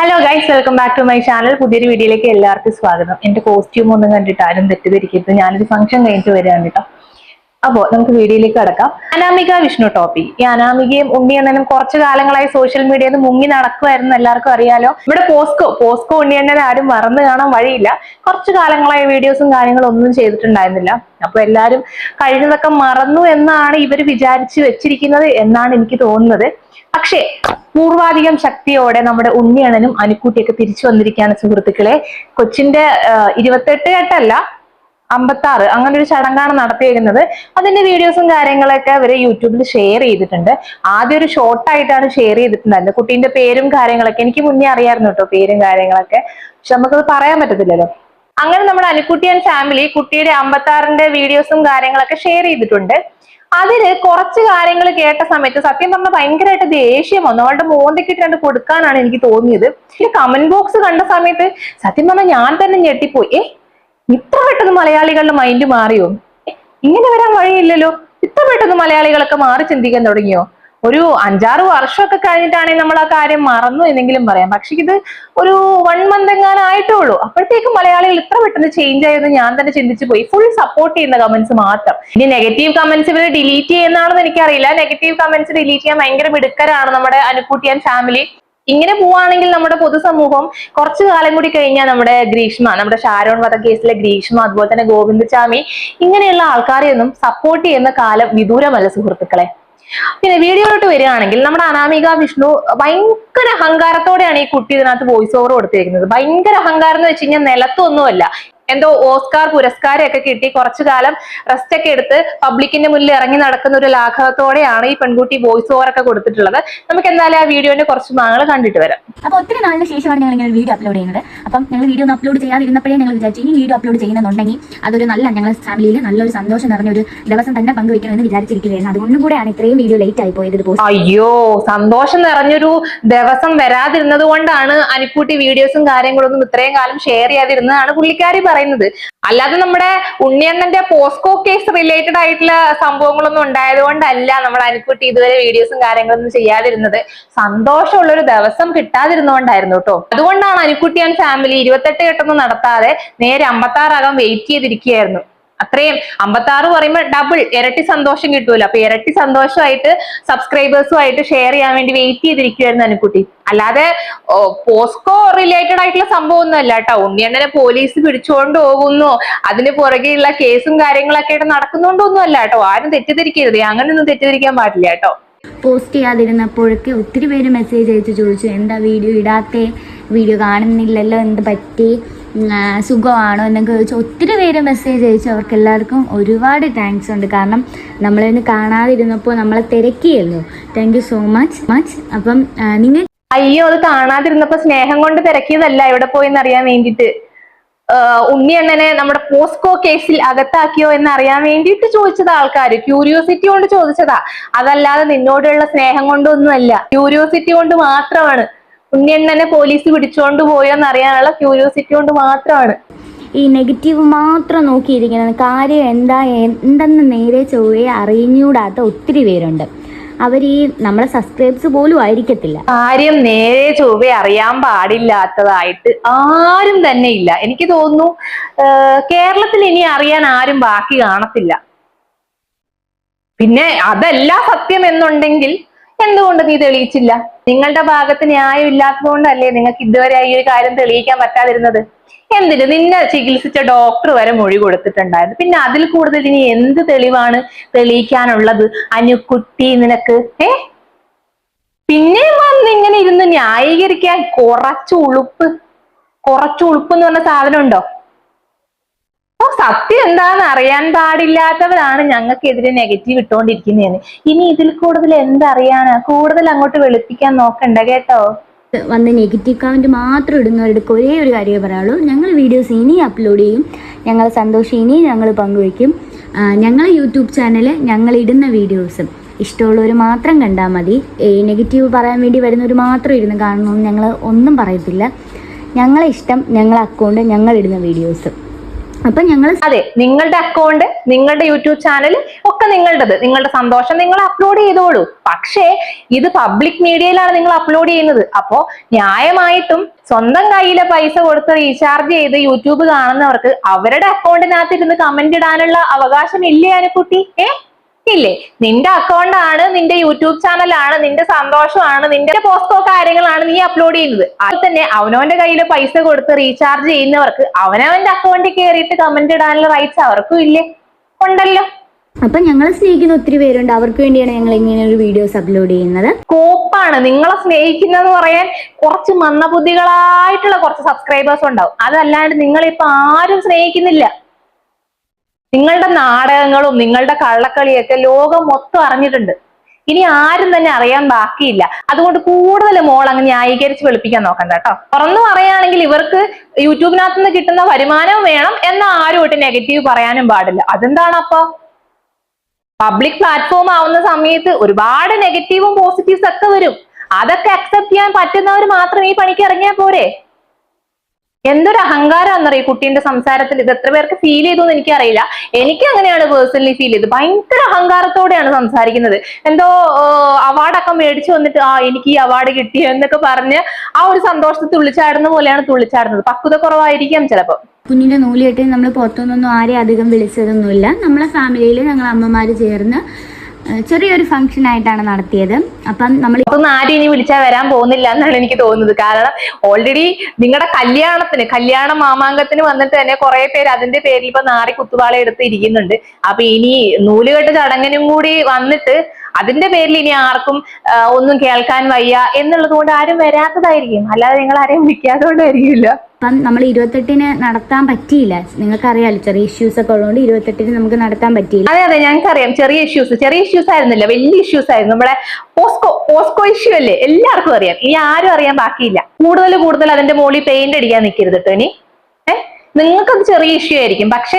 Hello guys, welcome back to my channel. പുതിയൊരു വീഡിയോയിലേക്ക് എല്ലാവർക്കും സ്വാഗതം. എന്റെ കോസ്റ്റ്യൂം ഒന്നും കണ്ടിട്ട് ആരും തെറ്റിദ്ധരിക്കരുത്, ഞാനൊരു ഫംഗ്ഷൻ കഴിഞ്ഞിട്ട് വരികയാണ് കേട്ടോ. അപ്പോൾ നമുക്ക് വീഡിയോയിലേക്ക് കടക്കാം. അനാമിക വിഷ്ണു ടോപ്പി. ഈ അനാമികയും ഉണ്ണിയണ്ണനും കുറച്ചു കാലങ്ങളായി സോഷ്യൽ മീഡിയയിൽ മുങ്ങി നടക്കുമായിരുന്നു, എല്ലാവർക്കും അറിയാലോ. ഇവിടെ പോസ്കോ ഉണ്ണിയണ്ണനെ ആരും മറന്നു കാണാൻ വഴിയില്ല. കുറച്ചു കാലങ്ങളായി വീഡിയോസും കാര്യങ്ങളും ഒന്നും ചെയ്തിട്ടുണ്ടായിരുന്നില്ല. അപ്പൊ എല്ലാരും കഴിഞ്ഞതൊക്കെ മറന്നു എന്നാണ് ഇവർ വിചാരിച്ചു വെച്ചിരിക്കുന്നത് എന്നാണ് എനിക്ക് തോന്നുന്നത്. പക്ഷേ പൂർവാധികം ശക്തിയോടെ നമ്മുടെ ഉണ്ണിയണ്ണനും അനുക്കുട്ടിയൊക്കെ തിരിച്ചു വന്നിരിക്കുകയാണ് സുഹൃത്തുക്കളെ. കൊച്ചിന്റെ 28 56 അങ്ങനെ ഒരു ചടങ്ങാണ് നടത്തിയിരിക്കുന്നത്. അതിന്റെ വീഡിയോസും കാര്യങ്ങളൊക്കെ അവര് യൂട്യൂബിൽ ഷെയർ ചെയ്തിട്ടുണ്ട്. ആദ്യം ഒരു ഷോർട്ടായിട്ടാണ് ഷെയർ ചെയ്തിട്ടുണ്ടായിരുന്നത്. കുട്ടീന്റെ പേരും കാര്യങ്ങളൊക്കെ എനിക്ക് മുന്നേ അറിയായിരുന്നു കേട്ടോ, പേരും കാര്യങ്ങളൊക്കെ. പക്ഷെ നമുക്കത് പറയാൻ പറ്റത്തില്ലല്ലോ. അങ്ങനെ നമ്മുടെ അനുക്കുട്ടി ആൻഡ് ഫാമിലി കുട്ടിയുടെ 56ന്റെ വീഡിയോസും കാര്യങ്ങളൊക്കെ ഷെയർ ചെയ്തിട്ടുണ്ട്. അതില് കുറച്ച് കാര്യങ്ങൾ കേട്ട സമയത്ത് സത്യം പറഞ്ഞാൽ ഭയങ്കരമായിട്ട് ദേഷ്യം വന്നു. അവളുടെ മോന്തക്കിട്ട് കണ്ട് കൊടുക്കാനാണ് എനിക്ക് തോന്നിയത്. കമന്റ് ബോക്സ് കണ്ട സമയത്ത് സത്യം പറഞ്ഞാൽ ഞാൻ തന്നെ ഞെട്ടിപ്പോയി. ഇത്ര പെട്ടെന്ന് മലയാളികളുടെ മൈൻഡ് മാറിയോ? ഇങ്ങനെ വരാൻ വഴിയില്ലല്ലോ. ഇത്ര പെട്ടെന്ന് മലയാളികളൊക്കെ മാറി ചിന്തിക്കാൻ തുടങ്ങിയോ? ഒരു 5-6 വർഷമൊക്കെ കഴിഞ്ഞിട്ടാണെങ്കിൽ നമ്മൾ ആ കാര്യം മറന്നു എന്നെങ്കിലും പറയാം. പക്ഷെ ഇത് ഒരു 1 മന്ത് എങ്ങാനും ആയിട്ടേ ഉള്ളൂ. അപ്പോഴത്തേക്കും മലയാളികൾ ഇത്ര പെട്ടെന്ന് ചേഞ്ച് ആയെന്ന് ഞാൻ തന്നെ ചിന്തിച്ചു പോയി. ഫുൾ സപ്പോർട്ട് ചെയ്യുന്ന കമന്റ്സ് മാത്രം. ഇനി നെഗറ്റീവ് കമന്റ്സ് ഇവർ ഡിലീറ്റ് ചെയ്യുന്നതാണെന്ന് എനിക്കറിയില്ല. നെഗറ്റീവ് കമന്റ്സ് ഡിലീറ്റ് ചെയ്യാൻ ഭയങ്കര മിടുക്കരാണ് നമ്മുടെ അനുക്കുട്ടി ആൻഡ് ഫാമിലി. ഇങ്ങനെ പോവാണെങ്കിൽ നമ്മുടെ പൊതുസമൂഹം കുറച്ചു കാലം കൂടി കഴിഞ്ഞാൽ നമ്മുടെ ഗ്രീഷ്മ, നമ്മുടെ ഷാരോൺ വധക്കേസിലെ ഗ്രീഷ്മ, അതുപോലെ തന്നെ ഗോവിന്ദചാമി, ഇങ്ങനെയുള്ള ആൾക്കാരെയൊന്നും സപ്പോർട്ട് ചെയ്യുന്ന കാലം വിദൂരമല്ല സുഹൃത്തുക്കളെ. പിന്നെ വീഡിയോയിലോട്ട് വരികയാണെങ്കിൽ നമ്മുടെ അനാമിക വിഷ്ണു ഭയങ്കര അഹങ്കാരത്തോടെയാണ് ഈ കുട്ടി ഇതിനകത്ത് വോയിസ് ഓവർ കൊടുത്തിരിക്കുന്നത്. ഭയങ്കര അഹങ്കാരം എന്ന് വെച്ച് കഴിഞ്ഞാൽ നിലത്തൊന്നുമല്ല. എന്തോ ഓസ്കാർ പുരസ്കാരമൊക്കെ കിട്ടി കുറച്ചു കാലം റെസ്റ്റ് ഒക്കെ എടുത്ത് പബ്ലിക്കിന്റെ മുന്നിൽ ഇറങ്ങി നടക്കുന്ന ഒരു ലാഘവത്തോടെയാണ് ഈ പെൺകുട്ടി വോയിസ് ഓവർ ഒക്കെ കൊടുത്തിട്ടുള്ളത്. നമുക്ക് എന്തായാലും ആ വീഡിയോന്റെ കുറച്ച് ഭാഗങ്ങൾ കണ്ടിട്ട് വരാം. അപ്പോൾ ഒത്തിരി നാളിന് ശേഷമാണ് ഞങ്ങൾ ഇങ്ങനെ വീഡിയോ അപ്ലോഡ് ചെയ്യുന്നത്. അപ്പം ഞങ്ങൾ വീഡിയോ ഒന്ന് അപ്ലോഡ് ചെയ്യാതിരുന്നപ്പോഴേ ഞങ്ങൾ വിചാരിച്ചു ഇനി വീഡിയോ അപ്ലോഡ് ചെയ്യുന്നുണ്ടെങ്കിൽ അതൊരു ഞങ്ങളുടെ ഫാമിലിയിൽ നല്ലൊരു സന്തോഷം നിറഞ്ഞൊരു ദിവസം തന്നെ പങ്കുവെക്കണമെന്ന് വിചാരിച്ചിരിക്കുകയായിരുന്നു. അതുകൊണ്ടും കൂടെയാണ് ഇത്രയും വീഡിയോ ലേറ്റ് ആയി പോയത്. അയ്യോ, സന്തോഷം നിറഞ്ഞൊരു ദിവസം വരാതിരുന്നത് കൊണ്ടാണ് അനുക്കുട്ടി വീഡിയോസും കാര്യങ്ങളൊന്നും ഇത്രയും കാലം ഷെയർ ചെയ്യാതിരുന്നതാണ് പുള്ളിക്കാരി പറയുന്നത്. അല്ലാതെ നമ്മുടെ ഉണ്ണിയണ്ണന്റെ പോസ്കോ കേസ് റിലേറ്റഡ് ആയിട്ടുള്ള സംഭവങ്ങളൊന്നും ഉണ്ടായത് കൊണ്ടല്ല നമ്മുടെ അനുക്കുട്ടി ഇതുവരെ വീഡിയോസും കാര്യങ്ങളൊന്നും ചെയ്യാതിരുന്നത്. സന്തോഷമുള്ള ഒരു ദിവസം കിട്ടാതിരുന്നോണ്ടായിരുന്നു കേട്ടോ. അതുകൊണ്ടാണ് അനുക്കുട്ടി ആൻഡ് ഫാമിലി 28 കെട്ടൊന്നും നടത്താതെ നേരെ 56 വെയിറ്റ് ചെയ്തിരിക്കുകയായിരുന്നു. അത്രയും 56 പറയുമ്പോൾ ഡബിൾ ഇരട്ടി സന്തോഷം കിട്ടുമല്ലോ. അപ്പൊ ഇരട്ടി സന്തോഷമായിട്ട് സബ്സ്ക്രൈബേഴ്സുമായിട്ട് ഷെയർ ചെയ്യാൻ വേണ്ടി വെയിറ്റ് ചെയ്തിരിക്കുവായിരുന്നു അനുക്കുട്ടി. അല്ലാതെ പോസ്കോ റിലേറ്റഡ് ആയിട്ടുള്ള സംഭവം ഒന്നും അല്ല കേട്ടോ. ഉണ്ണിയണ്ണനെ പോലീസ് പിടിച്ചുകൊണ്ട് പോകുന്നു, അതിന് പുറകെയുള്ള കേസും കാര്യങ്ങളൊക്കെ ആയിട്ട് നടക്കുന്നുണ്ടൊന്നും അല്ല കേട്ടോ. ആരും തെറ്റിദ്ധരിക്കരുത്, അങ്ങനെയൊന്നും തെറ്റിദ്ധരിക്കാൻ പാടില്ല കേട്ടോ. പോസ്റ്റ് ചെയ്യാതിരുന്നപ്പോഴൊക്കെ ഒത്തിരി പേര് മെസ്സേജ് അയച്ച് ചോദിച്ചു, എന്താ വീഡിയോ ഇടാത്തേ, വീഡിയോ കാണുന്നില്ലല്ലോ, എന്ത് പറ്റി, സുഖമാണോ എന്നൊക്കെ ചോദിച്ചു. ഒത്തിരി പേര് മെസ്സേജ് അയച്ചു. അവർക്ക് എല്ലാവർക്കും ഒരുപാട് താങ്ക്സ് ഉണ്ട്. കാരണം നമ്മളിന്ന് കാണാതിരുന്നപ്പോൾ നമ്മളെ തിരക്കിയല്ലോ. Thank you so much. അപ്പം നിങ്ങൾ അയ്യോ, അത് കാണാതിരുന്നപ്പോ സ്നേഹം കൊണ്ട് തിരക്കിയതല്ല, എവിടെ പോയെന്ന് അറിയാൻ വേണ്ടിയിട്ട്. ഉണ്ണിയണ്ണനെ നമ്മുടെ പോസ്കോ കേസിൽ അകത്താക്കിയോ എന്ന് അറിയാൻ വേണ്ടിയിട്ട് ചോദിച്ചതാ ആൾക്കാര്. ക്യൂരിയോസിറ്റി കൊണ്ട് ചോദിച്ചതാ, അതല്ലാതെ നിന്നോടുള്ള സ്നേഹം കൊണ്ടൊന്നുമല്ല. ക്യൂരിയോസിറ്റി കൊണ്ട് മാത്രമാണ്. ഉണ്ണിയണ്ണനെ പോലീസ് പിടിച്ചോണ്ട് പോയോ എന്ന് അറിയാനുള്ള ക്യൂരിയോസിറ്റി കൊണ്ട് മാത്രമാണ്. ഈ നെഗറ്റീവ് മാത്രം നോക്കിയിരിക്കുന്നത്. കാര്യം എന്തെന്ന് നേരെ ചൊവ്വേ അറിഞ്ഞൂടാത്ത ഒത്തിരി പേരുണ്ട്. അവർ ഈ നമ്മളെ സബ്സ്ക്രൈബ്സ് പോലും ആയിരിക്കത്തില്ല. കാര്യം നേരെ ചൊവ്വേ അറിയാൻ പാടില്ലാത്തതായിട്ട് ആരും തന്നെ ഇല്ല. എനിക്ക് തോന്നുന്നു കേരളത്തിൽ ഇനി അറിയാൻ ആരും ബാക്കി കാണത്തില്ല. പിന്നെ അതല്ല സത്യം എന്നുണ്ടെങ്കിൽ എന്തുകൊണ്ട് നീ തെളിയിച്ചില്ല? നിങ്ങളുടെ ഭാഗത്ത് ന്യായം ഇല്ലാത്തത് കൊണ്ടല്ലേ നിങ്ങൾക്ക് ഇതുവരെ ഈ ഒരു കാര്യം തെളിയിക്കാൻ പറ്റാതിരുന്നത്? എന്തിന്? നിന്നെ ചികിത്സിച്ച ഡോക്ടർ വരെ മൊഴി കൊടുത്തിട്ടുണ്ടായിരുന്നു. പിന്നെ അതിൽ കൂടുതൽ ഇനി എന്ത് തെളിവാണ് തെളിയിക്കാനുള്ളത്? അനുക്കുട്ടി നിനക്ക് പിന്നെയും വന്ന് ഇങ്ങനെ ഇരുന്ന് ന്യായീകരിക്കാൻ കുറച്ച് ഉളുപ്പ് എന്ന് പറഞ്ഞ സാധനം ഉണ്ടോ? സത്യം എന്താന്ന് അറിയാൻ പാടില്ലാത്തവരാണ് ഞങ്ങൾക്കെതിരെ നെഗറ്റീവ് ഇട്ടുകൊണ്ടിരിക്കുന്നതെന്ന്. ഇനി ഇതിൽ കൂടുതൽ എന്തറിയാനാ? കൂടുതൽ അങ്ങോട്ട് വെളുപ്പിക്കാൻ നോക്കണ്ട കേട്ടോ. വന്ന് നെഗറ്റീവ് കമൻറ്റ് മാത്രം ഇടുന്നവരുടെ ഒരേ ഒരു കാര്യമേ പറയുള്ളൂ, ഞങ്ങൾ വീഡിയോസ് ഇനി അപ്ലോഡ് ചെയ്യും, ഞങ്ങൾ സന്തോഷം ഇനി ഞങ്ങൾ പങ്കുവയ്ക്കും. ഞങ്ങൾ യൂട്യൂബ് ചാനൽ ഞങ്ങൾ ഇടുന്ന വീഡിയോസും ഇഷ്ടമുള്ളവർ മാത്രം കണ്ടാൽ മതി. നെഗറ്റീവ് പറയാൻ വേണ്ടി വരുന്നവർ മാത്രം ഇരുന്ന് കാണണമെന്ന് ഞങ്ങൾ ഒന്നും പറയത്തില്ല. ഞങ്ങളെ ഇഷ്ടം, ഞങ്ങളെ അക്കൗണ്ട്, ഞങ്ങൾ ഇടുന്ന വീഡിയോസ് അപ്പൊ ഞങ്ങൾ അതെ, നിങ്ങളുടെ അക്കൗണ്ട്, നിങ്ങളുടെ യൂട്യൂബ് ചാനൽ ഒക്കെ നിങ്ങളുടേത്, നിങ്ങളുടെ സന്തോഷം നിങ്ങൾ അപ്ലോഡ് ചെയ്തോളൂ. പക്ഷേ ഇത് പബ്ലിക് മീഡിയയിലാണ് നിങ്ങൾ അപ്ലോഡ് ചെയ്യുന്നത്. അപ്പോ ന്യായമായിട്ടും സ്വന്തം കയ്യിലെ പൈസ കൊടുത്ത് റീചാർജ് ചെയ്ത് യൂട്യൂബ് കാണുന്നവർക്ക് അവരുടെ അക്കൗണ്ടിനകത്ത് ഇരുന്ന് കമന്റ് ഇടാനുള്ള അവകാശം ഇല്ലേ അനുക്കുട്ടി? ഇല്ലേ? നിന്റെ അക്കൗണ്ട് ആണ്, നിന്റെ യൂട്യൂബ് ചാനലാണ്, നിന്റെ സന്തോഷമാണ്, നിന്റെ പോസ്റ്റോ കാര്യങ്ങളാണ് നീ അപ്ലോഡ് ചെയ്യുന്നത്. അത് തന്നെ അവനവന്റെ കയ്യിൽ പൈസ കൊടുത്ത് റീചാർജ് ചെയ്യുന്നവർക്ക് അവനവന്റെ അക്കൗണ്ടിൽ കയറിയിട്ട് കമന്റ് ഇടാനുള്ള റൈറ്റ്സ് അവർക്കും ഇല്ലേ? ഉണ്ടല്ലോ. അപ്പൊ ഞങ്ങളെ സ്നേഹിക്കുന്ന ഒത്തിരി പേരുണ്ട്, അവർക്ക് വേണ്ടിയാണ് ഞങ്ങൾ ഇങ്ങനെ ഒരു വീഡിയോസ് അപ്ലോഡ് ചെയ്യുന്നത്. കോപ്പാണ് നിങ്ങളെ സ്നേഹിക്കുന്നതെന്ന് പറയാൻ കുറച്ച് മന്ദബുദ്ധികളായിട്ടുള്ള കുറച്ച് സബ്സ്ക്രൈബേഴ്സ് ഉണ്ടാവും. അതല്ലാണ്ട് നിങ്ങളിപ്പോ ആരും സ്നേഹിക്കുന്നില്ല. നിങ്ങളുടെ നാടകങ്ങളും നിങ്ങളുടെ കള്ളക്കളിയൊക്കെ ലോകം മൊത്തം അറിഞ്ഞിട്ടുണ്ട്. ഇനി ആരും തന്നെ അറിയാൻ ബാക്കിയില്ല. അതുകൊണ്ട് കൂടുതൽ മോൾ അങ്ങ് ന്യായീകരിച്ച് വെളുപ്പിക്കാൻ നോക്കണ്ട കേട്ടോ. തുറന്നു പറയുകയാണെങ്കിൽ ഇവർക്ക് യൂട്യൂബിനകത്ത് നിന്ന് കിട്ടുന്ന വരുമാനവും വേണം, എന്നാൽ ആരും ഒട്ട് നെഗറ്റീവ് പറയാനും പാടില്ല. അതെന്താണ് അപ്പൊ? പബ്ലിക് പ്ലാറ്റ്ഫോം ആവുന്ന സമയത്ത് ഒരുപാട് നെഗറ്റീവും പോസിറ്റീവ്സ് ഒക്കെ വരും. അതൊക്കെ അക്സെപ്റ്റ് ചെയ്യാൻ പറ്റുന്നവർ മാത്രം ഈ പണിക്ക് ഇറങ്ങിയാൽ പോരെ? എന്തൊരു അഹങ്കാരം എന്നറിയ കുട്ടീന്റെ സംസാരത്തിൽ. ഇത് എത്ര പേർക്ക് ഫീൽ ചെയ്തു എന്ന് എനിക്കറിയില്ല. എനിക്ക് അങ്ങനെയാണ് പേഴ്സണലി ഫീൽ ചെയ്തത്. ഭയങ്കര അഹങ്കാരത്തോടെയാണ് സംസാരിക്കുന്നത്. എന്തോ അവാർഡൊക്കെ മേടിച്ചു വന്നിട്ട് എനിക്ക് ഈ അവാർഡ് കിട്ടി എന്നൊക്കെ പറഞ്ഞ് ആ ഒരു സന്തോഷത്തിൽ തുള്ളിച്ചാടുന്ന പോലെയാണ് തുള്ളിച്ചാടുന്നത്. പക്വത കുറവായിരിക്കാം ചിലപ്പോൾ. കുഞ്ഞിന്റെ നൂലികെട്ടി നമ്മൾ പുറത്തുനിന്നൊന്നും ആരെയും അധികം വിളിച്ചതൊന്നുമില്ല. നമ്മളെ ഫാമിലിയിൽ ഞങ്ങൾ അമ്മമാര് ചേർന്ന് ചെറിയൊരു ഫംഗ്ഷൻ ആയിട്ടാണ് നടത്തിയത്. അപ്പം നമ്മൾ ആരും ഇനി വിളിച്ചാൽ വരാൻ പോകുന്നില്ല എന്നാണ് എനിക്ക് തോന്നുന്നത്. കാരണം ഓൾറെഡി നിങ്ങളുടെ കല്യാണ മാമാങ്കത്തിന് വന്നിട്ട് തന്നെ കുറെ പേര് അതിന്റെ പേരിൽ ഇപ്പൊ നാറി കുത്തുവാള എടുത്ത് ഇരിക്കുന്നുണ്ട്. അപ്പൊ ഇനി നൂലുകെട്ട് ചടങ്ങിനും കൂടി വന്നിട്ട് അതിന്റെ പേരിൽ ഇനി ആർക്കും ഒന്നും കേൾക്കാൻ വയ്യ എന്നുള്ളത് കൊണ്ട് ആരും വരാത്തതായിരിക്കും. അല്ലാതെ നിങ്ങൾ ആരെയും വിളിക്കാത്തതുകൊണ്ടായിരിക്കില്ല. അപ്പം നമ്മൾ 28-ന് നടത്താൻ പറ്റിയില്ല. നിങ്ങൾക്കറിയാലോ, ചെറിയ ഇഷ്യൂസ് ഒക്കെ ഉള്ളതുകൊണ്ട് 28-ന് നമുക്ക് നടത്താൻ പറ്റിയില്ല. അതെ, ഞങ്ങൾക്കറിയാം. ചെറിയ ഇഷ്യൂസ് ആയിരുന്നില്ല, വലിയ ഇഷ്യൂസ് ആയിരുന്നു. നമ്മളെ പോസ്കോ ഇഷ്യൂ അല്ലേ, എല്ലാവർക്കും അറിയാം. ഇനി ആരും അറിയാൻ ബാക്കിയില്ല. കൂടുതൽ അതിന്റെ മുകളിൽ പെയിന്റ് അടിക്കാൻ നിൽക്കരുത് കേട്ടോ. ഇനി നിങ്ങൾക്കത് ചെറിയ ഇഷ്യൂ ആയിരിക്കും, പക്ഷെ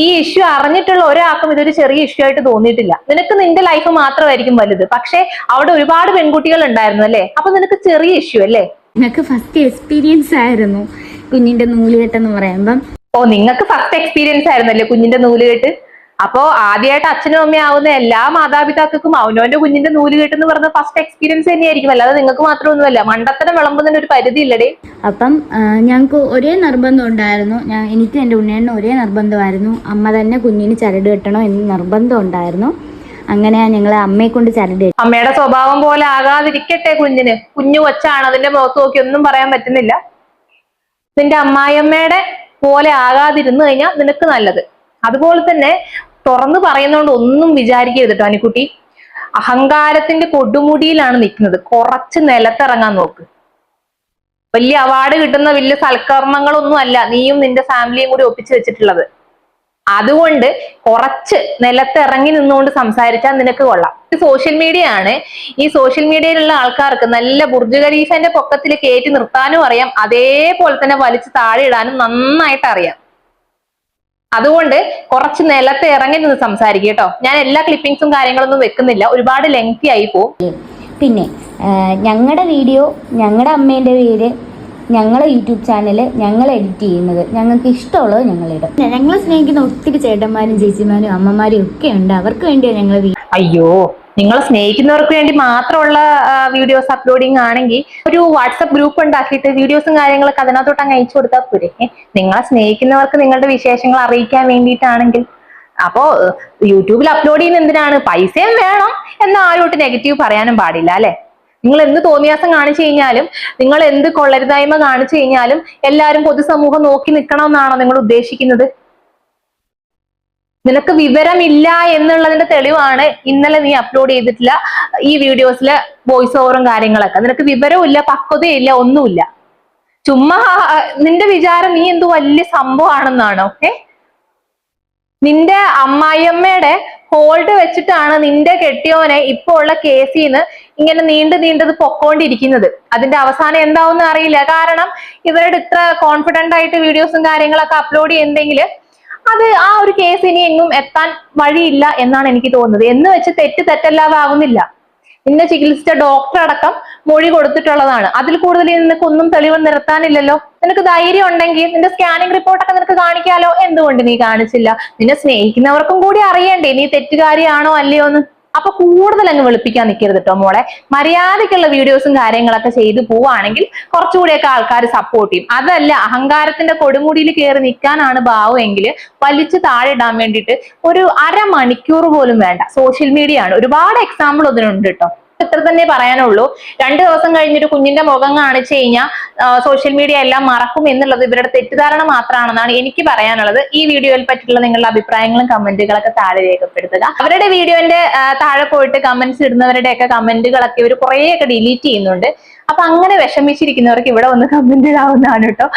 ഈ ഇഷ്യൂ അറിഞ്ഞിട്ടുള്ള ഒരാൾക്കും ഇതൊരു ചെറിയ ഇഷ്യൂ ആയിട്ട് തോന്നിയിട്ടില്ല. നിനക്ക് നിന്റെ ലൈഫ് മാത്രമായിരിക്കും വലുത്, പക്ഷെ അവിടെ ഒരുപാട് പെൺകുട്ടികൾ ഉണ്ടായിരുന്നു അല്ലേ? അപ്പൊ നിനക്ക് ചെറിയ ഇഷ്യൂ അല്ലേ? നിങ്ങൾക്ക് ഫസ്റ്റ് എക്സ്പീരിയൻസ് ആയിരുന്നു കുഞ്ഞിന്റെ നൂലുകെട്ടെന്ന് പറയുമ്പം. നിങ്ങൾക്ക് ഫസ്റ്റ് എക്സ്പീരിയൻസ് ആയിരുന്നല്ലേ കുഞ്ഞിന്റെ നൂലുകെട്ട്? അപ്പോ ആദ്യമായിട്ട് അച്ഛനും അമ്മയും ആവുന്ന എല്ലാ മാതാപിതാക്കൾക്കും അവനവന്റെ കുഞ്ഞിന്റെ നൂലുകെട്ട് എന്ന് പറഞ്ഞ ഫസ്റ്റ് എക്സ്പീരിയൻസ് തന്നെയായിരിക്കും. അല്ലാതെ നിങ്ങൾക്ക് മാത്രമൊന്നുമല്ല. മണ്ടത്തരം വിളമ്പുന്നതിന് ഒരു പരിധി ഇല്ലടേ. അപ്പം ഞങ്ങൾക്ക് ഒരേ നിർബന്ധം ഉണ്ടായിരുന്നു. എനിക്ക് എൻ്റെ ഉണ്ണേണ്ണ ഒരേ നിർബന്ധമായിരുന്നു. അമ്മ തന്നെ കുഞ്ഞിന് ചരട് കെട്ടണോ എന്ന് നിർബന്ധം ഉണ്ടായിരുന്നു. അങ്ങനെയാ ഞങ്ങളെ അമ്മയെ കൊണ്ട് ചരട്. അമ്മയുടെ സ്വഭാവം പോലെ ആകാതിരിക്കട്ടെ കുഞ്ഞു കൊച്ചാണ്, അതിന്റെ മുഖത്ത് നോക്കി ഒന്നും പറയാൻ പറ്റുന്നില്ല. നിന്റെ അമ്മായിയമ്മയുടെ പോലെ ആകാതിരുന്നു കഴിഞ്ഞാൽ നിനക്ക് നല്ലത്. അതുപോലെ തന്നെ തുറന്നു പറയുന്നതുകൊണ്ട് ഒന്നും വിചാരിക്കരുത് കേട്ടോ അനുക്കുട്ടി. അഹങ്കാരത്തിന്റെ കൊടുമുടിയിലാണ് നിൽക്കുന്നത്. കുറച്ച് നിലത്തിറങ്ങാൻ നോക്ക്. വലിയ അവാർഡ് കിട്ടുന്ന വലിയ സൽക്കർമ്മങ്ങളൊന്നും അല്ല നീയും നിന്റെ ഫാമിലിയും കൂടി ഒപ്പിച്ചു വെച്ചിട്ടുള്ളത്. അതുകൊണ്ട് കുറച്ച് നിലത്തിറങ്ങി നിന്നുകൊണ്ട് സംസാരിച്ചാൽ നിനക്ക് കൊള്ളാം. സോഷ്യൽ മീഡിയ ആണ്. ഈ സോഷ്യൽ മീഡിയയിലുള്ള ആൾക്കാർക്ക് നല്ല ബുർജ് ഖലീഫന്റെ പൊക്കത്തിൽ കയറ്റി നിർത്താനും അറിയാം, അതേപോലെ തന്നെ വലിച്ചു താഴെ ഇടാനും നന്നായിട്ട് അറിയാം. അതുകൊണ്ട് കുറച്ച് നിലത്ത് ഇറങ്ങി നിന്ന് സംസാരിക്കുക കേട്ടോ. ഞാൻ എല്ലാ ക്ലിപ്പിംഗ്സും കാര്യങ്ങളൊന്നും വെക്കുന്നില്ല, ഒരുപാട് ലെങ്തി ആയി പോകും. പിന്നെ ഞങ്ങളുടെ വീഡിയോ, ഞങ്ങളുടെ അമ്മേൻ്റെ പേര്, ഞങ്ങളെ യൂട്യൂബ് ചാനൽ ഞങ്ങൾ എഡിറ്റ് ചെയ്യുന്നത്, ഞങ്ങൾക്ക് ഇഷ്ടമുള്ളത് ഞങ്ങളിടും. ഞങ്ങളെ സ്നേഹിക്കുന്ന ഒത്തിരി ചേട്ടന്മാരും ചേച്ചിമാരും അമ്മമാരും ഒക്കെ ഉണ്ട്. അവർക്ക് വേണ്ടിയാണ് ഞങ്ങൾ അയ്യോ, നിങ്ങളെ സ്നേഹിക്കുന്നവർക്ക് വേണ്ടി മാത്രമുള്ള വീഡിയോസ് അപ്ലോഡിങ് ആണെങ്കിൽ ഒരു വാട്സപ്പ് ഗ്രൂപ്പ് ഉണ്ടാക്കിയിട്ട് വീഡിയോസും കാര്യങ്ങളൊക്കെ അതിനകത്തോട്ട് അങ്ങ് അയച്ചു കൊടുത്താൽ പോരെ. നിങ്ങളെ സ്നേഹിക്കുന്നവർക്ക് നിങ്ങളുടെ വിശേഷങ്ങൾ അറിയിക്കാൻ വേണ്ടിയിട്ടാണെങ്കിൽ. അപ്പോ യൂട്യൂബിൽ അപ്ലോഡ് ചെയ്യുന്ന എന്തിനാണ്? പൈസയും വേണം, എന്നാൽ ആരോട്ട് നെഗറ്റീവ് പറയാനും പാടില്ല അല്ലെ? നിങ്ങൾ എന്ത് തോന്നിയാസം കാണിച്ചു കഴിഞ്ഞാലും, നിങ്ങൾ എന്ത് കൊള്ളരുതായ്മ കാണിച്ചു കഴിഞ്ഞാലും എല്ലാവരും പൊതുസമൂഹം നോക്കി നിൽക്കണം എന്നാണോ നിങ്ങൾ ഉദ്ദേശിക്കുന്നത്? നിനക്ക് വിവരമില്ല എന്നുള്ളതിന്റെ തെളിവാണ് ഇന്നലെ നീ അപ്ലോഡ് ചെയ്തിട്ടില്ല ഈ വീഡിയോസിലെ വോയിസ് ഓവറും കാര്യങ്ങളൊക്കെ. നിനക്ക് വിവരവും ഇല്ല, പക്വതയില്ല, ഒന്നുമില്ല. ചുമ്മാ നിന്റെ വിചാരം നീ എന്ത് വലിയ സംഭവമാണെന്നാണോ? നിന്റെ അമ്മായിയമ്മയുടെ ഹോൾഡ് വെച്ചിട്ടാണ് നിന്റെ കെട്ടിയോനെ ഇപ്പൊ ഉള്ള കേസിൽ നിന്ന് ഇങ്ങനെ നീണ്ടത് പൊക്കോണ്ടിരിക്കുന്നത്. അതിന്റെ അവസാനം എന്താവുന്ന അറിയില്ല. കാരണം ഇവരുടെ ഇത്ര കോൺഫിഡന്റ് ആയിട്ട് വീഡിയോസും കാര്യങ്ങളൊക്കെ അപ്ലോഡ് ചെയ്യുന്നെങ്കിൽ അത് ആ ഒരു കേസ് ഇനി എങ്ങും എത്താൻ വഴിയില്ല എന്നാണ് എനിക്ക് തോന്നുന്നത്. എന്ന് വെച്ച് തെറ്റല്ലാതെ ആവുന്നില്ല. നിന്നെ ചികിത്സിച്ച ഡോക്ടർ അടക്കം മൊഴി കൊടുത്തിട്ടുള്ളതാണ്. അതിൽ കൂടുതൽ നിനക്ക് ഒന്നും തെളിവ് നിർത്താനില്ലല്ലോ. നിനക്ക് ധൈര്യം ഉണ്ടെങ്കിൽ നിന്റെ സ്കാനിങ് റിപ്പോർട്ടൊക്കെ നിനക്ക് കാണിക്കാലോ. എന്തുകൊണ്ട് നീ കാണിച്ചില്ല? നിന്നെ സ്നേഹിക്കുന്നവർക്കും കൂടി അറിയണ്ടേ നീ തെറ്റുകാരിയാണോ അല്ലയോ എന്ന്. അപ്പൊ കൂടുതൽ അങ്ങ് വെളുപ്പിക്കാൻ നിൽക്കരുത് കേട്ടോ മോളെ. മര്യാദയ്ക്കുള്ള വീഡിയോസും കാര്യങ്ങളൊക്കെ ചെയ്തു പോവാണെങ്കിൽ കുറച്ചുകൂടിയൊക്കെ ആൾക്കാർ സപ്പോർട്ട് ചെയ്യും. അതല്ല അഹങ്കാരത്തിന്റെ കൊടുമുടിയിൽ കയറി നിൽക്കാനാണ് ഭാവമെങ്കിൽ വലിച്ചു താഴെ ഇടാൻ വേണ്ടിയിട്ട് ഒരു അരമണിക്കൂർ പോലും വേണ്ട. സോഷ്യൽ മീഡിയ ആണ്, ഒരുപാട് എക്സാമ്പിൾ അതിനുണ്ട് കേട്ടോ. ഇത്ര തന്നെ പറയാനുള്ളൂ. 2 ദിവസം കഴിഞ്ഞൊരു കുഞ്ഞിന്റെ മുഖം കാണിച്ചു കഴിഞ്ഞാൽ സോഷ്യൽ മീഡിയ എല്ലാം മറക്കും എന്നുള്ളത് ഇവരുടെ തെറ്റിദ്ധാരണ മാത്രമാണെന്നാണ് എനിക്ക് പറയാനുള്ളത്. ഈ വീഡിയോയിൽ പറ്റിയുള്ള നിങ്ങളുടെ അഭിപ്രായങ്ങളും കമന്റുകളൊക്കെ താഴെ രേഖപ്പെടുത്തുക. അവരുടെ വീഡിയോന്റെ താഴെ പോയിട്ട് കമന്റ്സ് ഇടുന്നവരുടെ ഒക്കെ കമന്റുകളൊക്കെ ഇവർ കുറേയൊക്കെ ഡിലീറ്റ് ചെയ്യുന്നുണ്ട്. അപ്പൊ അങ്ങനെ വിഷമിച്ചിരിക്കുന്നവർക്ക് ഇവിടെ വന്ന് കമന്റ് ഇടാവുന്നതാണ് കേട്ടോ.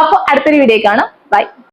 അപ്പൊ അടുത്തൊരു വീഡിയോ കാണാം. ബൈ.